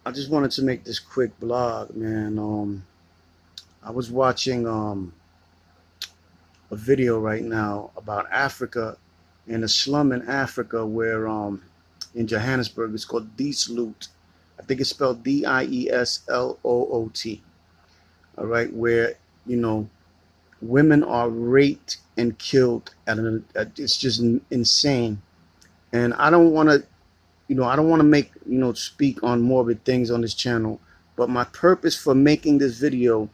I just wanted to make this quick blog, man. I was watching a video right now about Africa and a slum in Africa where in Johannesburg it's called Diesloot. I think it's spelled Diesloot. All right, where you know women are raped and killed it's just insane. And I don't want to I don't want to make, speak on morbid things on this channel, but my purpose for making this video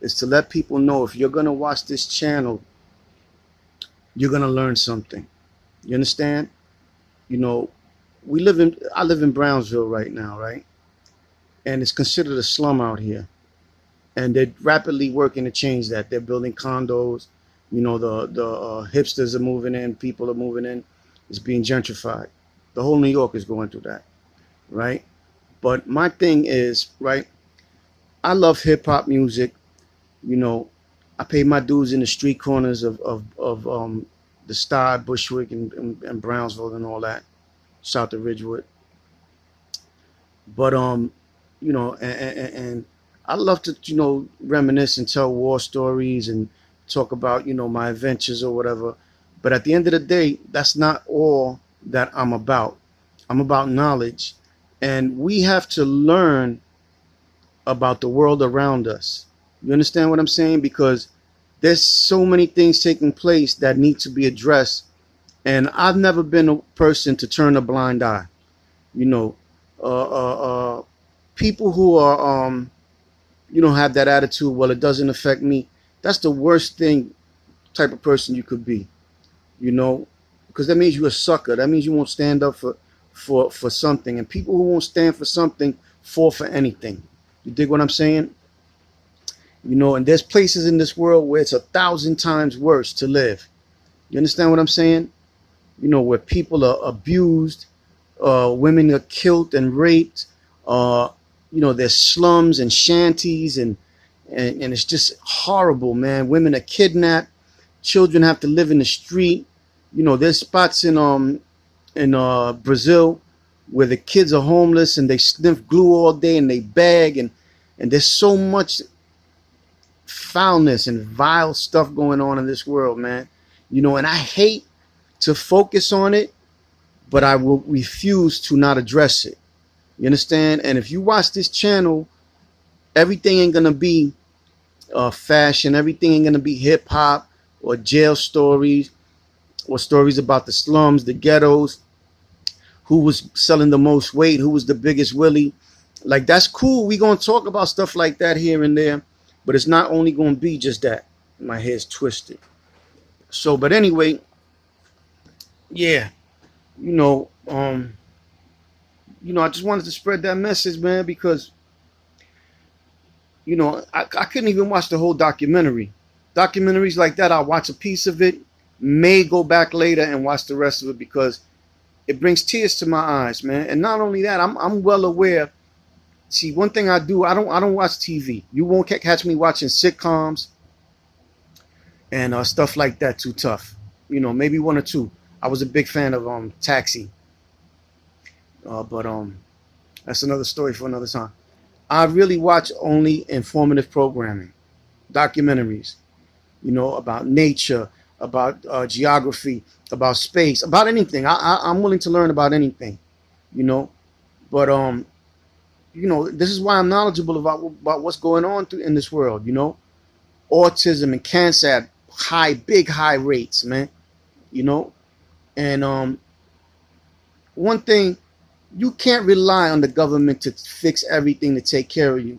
is to let people know if you're going to watch this channel, you're going to learn something. You understand? You know, I live in Brownsville right now, right? And it's considered a slum out here. And they're rapidly working to change that. They're building condos. The hipsters are moving in, people are moving in. It's being gentrified. The whole New York is going through that, right? But my thing is, right, I love hip hop music. You know, I pay my dues in the street corners of the Star, Bushwick, and Brownsville and all that, south of Ridgewood. But and I love to reminisce and tell war stories and talk about my adventures or whatever. But at the end of the day, that's not all that I'm about. I'm about knowledge, and we have to learn about the world around us. You understand what I'm saying? Because there's so many things taking place that need to be addressed, and I've never been a person to turn a blind eye. You know, people who are have that attitude. Well, it doesn't affect me. That's the worst thing type of person you could be. Because that means you're a sucker. That means you won't stand up for something. And people who won't stand for something fall for anything. You dig what I'm saying? And there's places in this world where it's 1,000 times worse to live. You understand what I'm saying? Where people are abused, women are killed and raped. There's slums and shanties and it's just horrible, man. Women are kidnapped. Children have to live in the street. There's spots in Brazil where the kids are homeless and they sniff glue all day and they beg and there's so much foulness and vile stuff going on in this world, man. And I hate to focus on it, but I will refuse to not address it. You understand? And if you watch this channel, everything ain't gonna be fashion. Everything ain't gonna be hip hop or jail stories or stories about the slums, the ghettos, who was selling the most weight, who was the biggest Willie. Like, that's cool. We gonna talk about stuff like that here and there, but it's not only gonna be just that. My hair's twisted. So, but anyway, yeah, I just wanted to spread that message, man, because I couldn't even watch the whole documentary. Documentaries like that, I'll watch a piece of it, may go back later and watch the rest of it because it brings tears to my eyes, man. And not only that, I'm well aware. See, one thing I do, I don't watch TV. You won't catch me watching sitcoms and stuff like that. Too tough. Maybe one or two. I was a big fan of Taxi, but that's another story for another time. I really watch only informative programming, documentaries, about nature, about geography, about space, about anything. I'm willing to learn about anything, but this is why I'm knowledgeable about what's going on in this world. Autism and cancer at big high rates, man. And one thing, you can't rely on the government to fix everything to take care of you.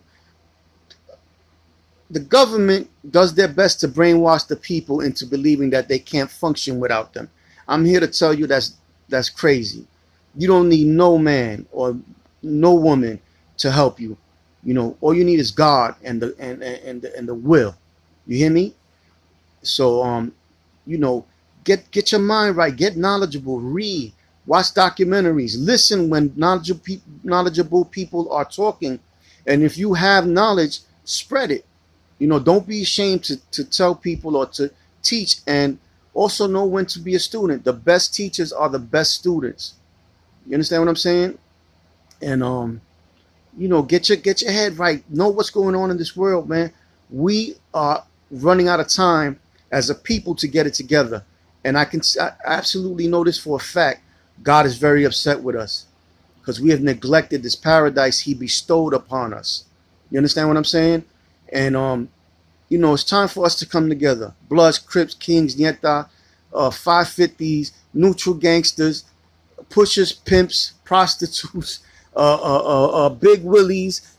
The government does their best to brainwash the people into believing that they can't function without them. I'm here to tell you that's crazy. You don't need no man or no woman to help you. All you need is God and the will. You hear me? So get your mind right, get knowledgeable, read, watch documentaries, listen when knowledgeable people are talking, and if you have knowledge, spread it. Don't be ashamed to tell people or to teach, and also know when to be a student. The best teachers are the best students. You understand what I'm saying? And get your head right. Know what's going on in this world, man. We are running out of time as a people to get it together, and I absolutely know this for a fact. God is very upset with us because we have neglected this paradise He bestowed upon us. You understand what I'm saying? And it's time for us to come together. Bloods, Crips, Kings, Nieta, 550s, neutral gangsters, pushers, pimps, prostitutes, big willies,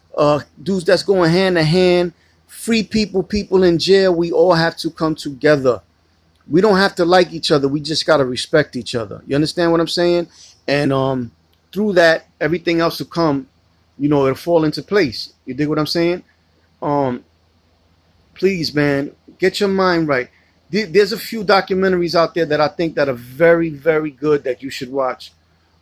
dudes that's going hand to hand, free people, people in jail. We all have to come together. We don't have to like each other. We just got to respect each other. You understand what I'm saying? And through that, everything else will come, it'll fall into place. You dig what I'm saying? Um, Please, man, get your mind right. There's a few documentaries out there that I think that are very, very good that you should watch.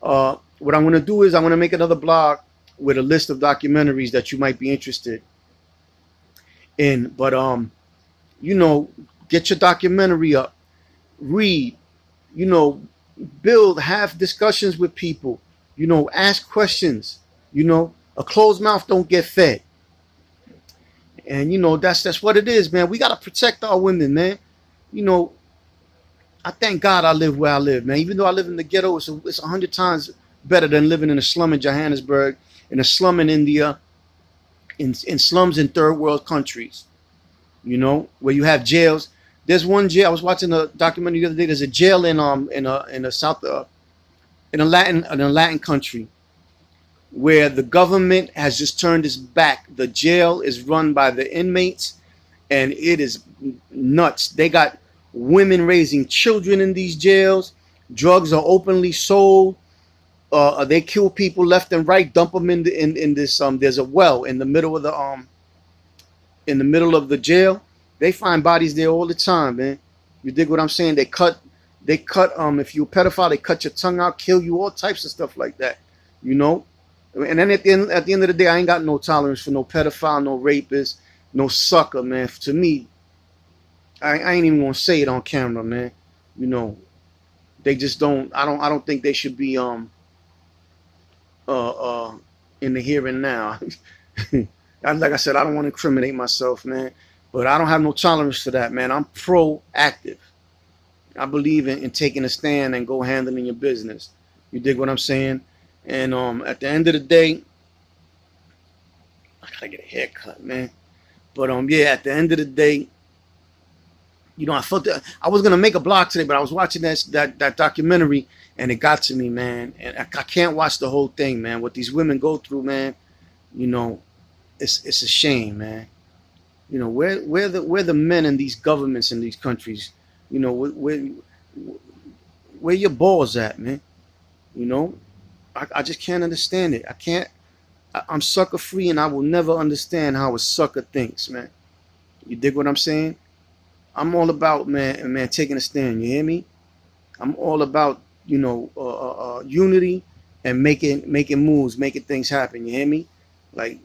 What I'm going to do is I'm going to make another blog with a list of documentaries that you might be interested in. But get your documentary up, read, you know, build, have discussions with people, ask questions. A closed mouth don't get fed. And that's what it is, man. We gotta protect our women, man. You know, I thank God I live where I live, man. Even though I live in the ghetto, it's 100 times better than living in a slum in Johannesburg, in a slum in India, in slums in third world countries. Where you have jails. There's one jail. I was watching a documentary the other day. There's a jail in a south in a Latin country where the government has just turned its back. The jail is run by the inmates, and it is nuts. They got women raising children in these jails. Drugs are openly sold. They kill people left and right. Dump them in this. There's a well in the middle of the jail. They find bodies there all the time, man. You dig what I'm saying? They cut. If you're a pedophile, they cut your tongue out, kill you, all types of stuff like that. And then at the end of the day, I ain't got no tolerance for no pedophile, no rapist, no sucker, man. To me, I ain't even gonna say it on camera, man. They just don't. I don't think they should be in the here and now. Like I said, I don't want to incriminate myself, man. But I don't have no tolerance for that, man. I'm proactive. I believe in taking a stand and go handling your business. You dig what I'm saying? And at the end of the day, I gotta get a haircut, man. But yeah, at the end of the day, I felt that I was gonna make a blog today, but I was watching that documentary, and it got to me, man. And I can't watch the whole thing, man. What these women go through, man. It's a shame, man. Where the men in these governments in these countries, where your balls at, man? I just can't understand it. I'm sucker free, and I will never understand how a sucker thinks, man. You dig what I'm saying? I'm all about, man, taking a stand. You hear me? I'm all about, unity and making moves, making things happen. You hear me? Like,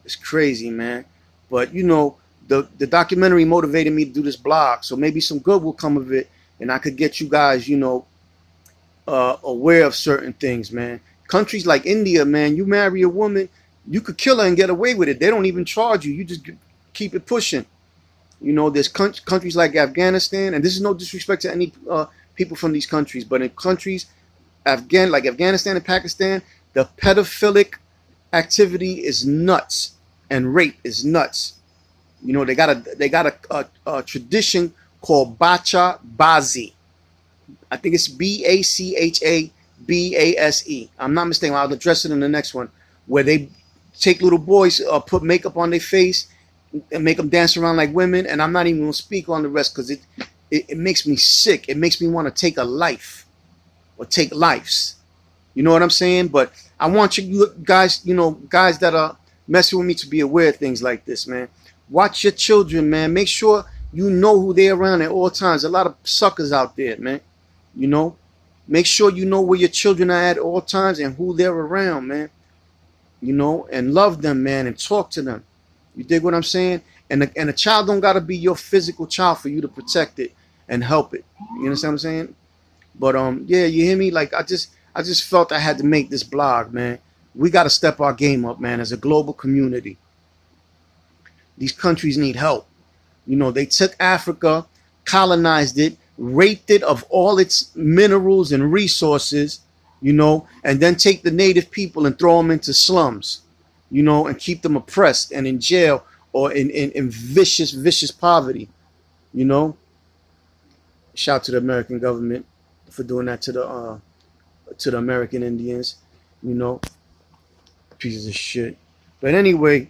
it's crazy, man. But the documentary motivated me to do this blog, so maybe some good will come of it, and I could get you guys, aware of certain things, man. Countries like India, man, you marry a woman, you could kill her and get away with it. They don't even charge you. You just keep it pushing. There's countries like Afghanistan, and this is no disrespect to any people from these countries, but in countries like Afghanistan and Pakistan, the pedophilic activity is nuts, and rape is nuts. They got a tradition called Bacha Bazi. I think it's Bachabase. I'm not mistaken. I'll address it in the next one, where they take little boys, put makeup on their face, and make them dance around like women. And I'm not even gonna speak on the rest because it makes me sick. It makes me want to take a life or take lives. You know what I'm saying? But I want you guys, guys that are messing with me, to be aware of things like this, man. Watch your children, man. Make sure you know who they're around at all times. A lot of suckers out there, man. Make sure you know where your children are at all times and who they're around, man. And love them, man, and talk to them. You dig what I'm saying? And a child don't gotta be your physical child for you to protect it and help it. You understand what I'm saying? But yeah, you hear me? Like I just felt I had to make this blog, man. We got to step our game up, man, as a global community. These countries need help. You know, they took Africa, colonized it, raped it of all its minerals and resources, you know, and then take the native people and throw them into slums, you know, and keep them oppressed and in jail or in vicious, vicious poverty, you know. Shout to the American government for doing that to the American Indians, you know, pieces of shit. But anyway,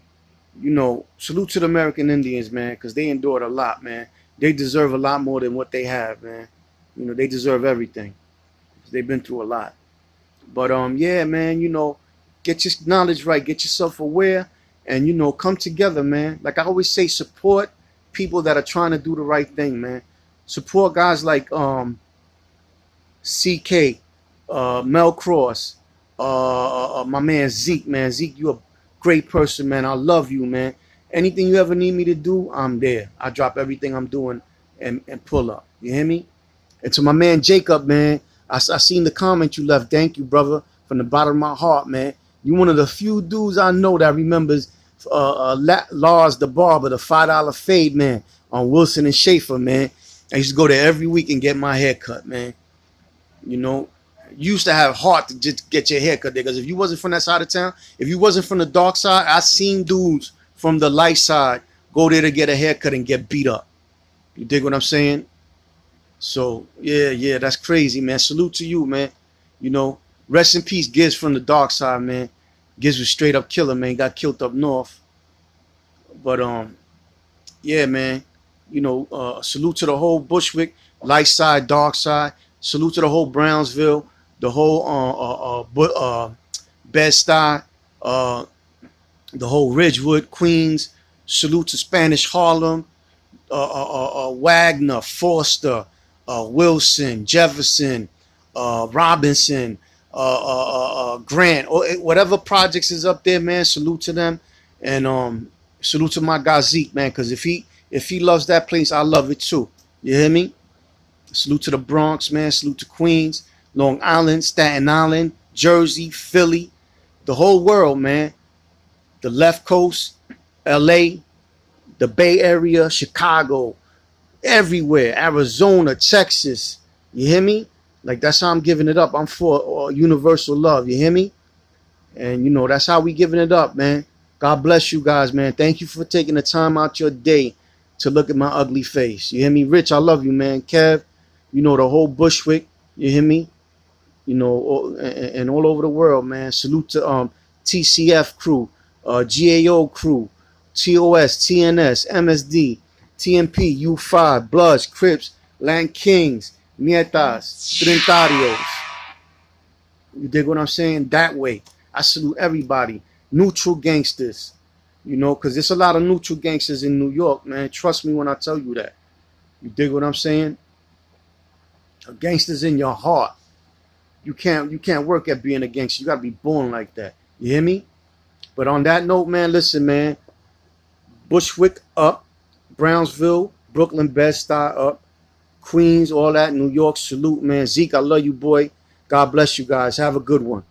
you know, salute to the American Indians, man, because they endured a lot, man. They deserve a lot more than what they have, man. You know, they deserve everything. They've been through a lot. But yeah, man, you know, get your knowledge right, get yourself aware, and you know, come together, man. Like I always say, support people that are trying to do the right thing, man. Support guys like CK, Mel Cross, my man Zeke, man. Zeke, you a great person, man. I love you, man. Anything you ever need me to do, I'm there. I drop everything I'm doing and pull up. You hear me? And to my man Jacob, man, I seen the comment you left. Thank you, brother, from the bottom of my heart, man. You one of the few dudes I know that remembers Lars the barber, the $5 fade, man, on Wilson and Schaefer, man. I used to go there every week and get my hair cut, man. You know, you used to have heart to just get your hair cut there, because if you wasn't from that side of town, if you wasn't from the dark side, I seen dudes from the light side go there to get a haircut and get beat up. You dig what I'm saying? So yeah, that's crazy, man. Salute to you, man. You know, rest in peace, Giz from the dark side, man. Giz was straight up killer, man. Got killed up north. But yeah, man. You know, salute to the whole Bushwick, light side, dark side. Salute to the whole Brownsville, the whole Bed-Stuy, the whole Ridgewood, Queens. Salute to Spanish Harlem, Wagner, Forster, Wilson, Jefferson, Robinson, Grant, or whatever projects is up there, man. Salute to them, and salute to my guy Zeke, man, because if he loves that place, I love it too. You hear me? Salute to the Bronx, man. Salute to Queens, Long Island, Staten Island, Jersey, Philly, the whole world, man. The left coast, LA, the Bay Area, Chicago, everywhere, Arizona, Texas. You hear me? Like, that's how I'm giving it up. I'm for universal love. You hear me? And, you know, that's how we giving it up, man. God bless you guys, man. Thank you for taking the time out your day to look at my ugly face. You hear me? Rich, I love you, man. Kev, you know, the whole Bushwick. You hear me? You know, and all over the world, man. Salute to TCF crew, GAO crew, TOS, TNS, MSD, TMP, U5, Bloods, Crips, Land Kings, Nietas, Trinitarios. You dig what I'm saying? That way. I salute everybody. Neutral gangsters. You know, because there's a lot of neutral gangsters in New York, man. Trust me when I tell you that. You dig what I'm saying? A gangster's in your heart. You can't work at being a gangster. You gotta be born like that. You hear me? But on that note, man, listen, man. Bushwick up, Brownsville, Brooklyn, Bed-Stuy up, Queens, all that, New York, salute, man. Zeke, I love you, boy. God bless you guys. Have a good one.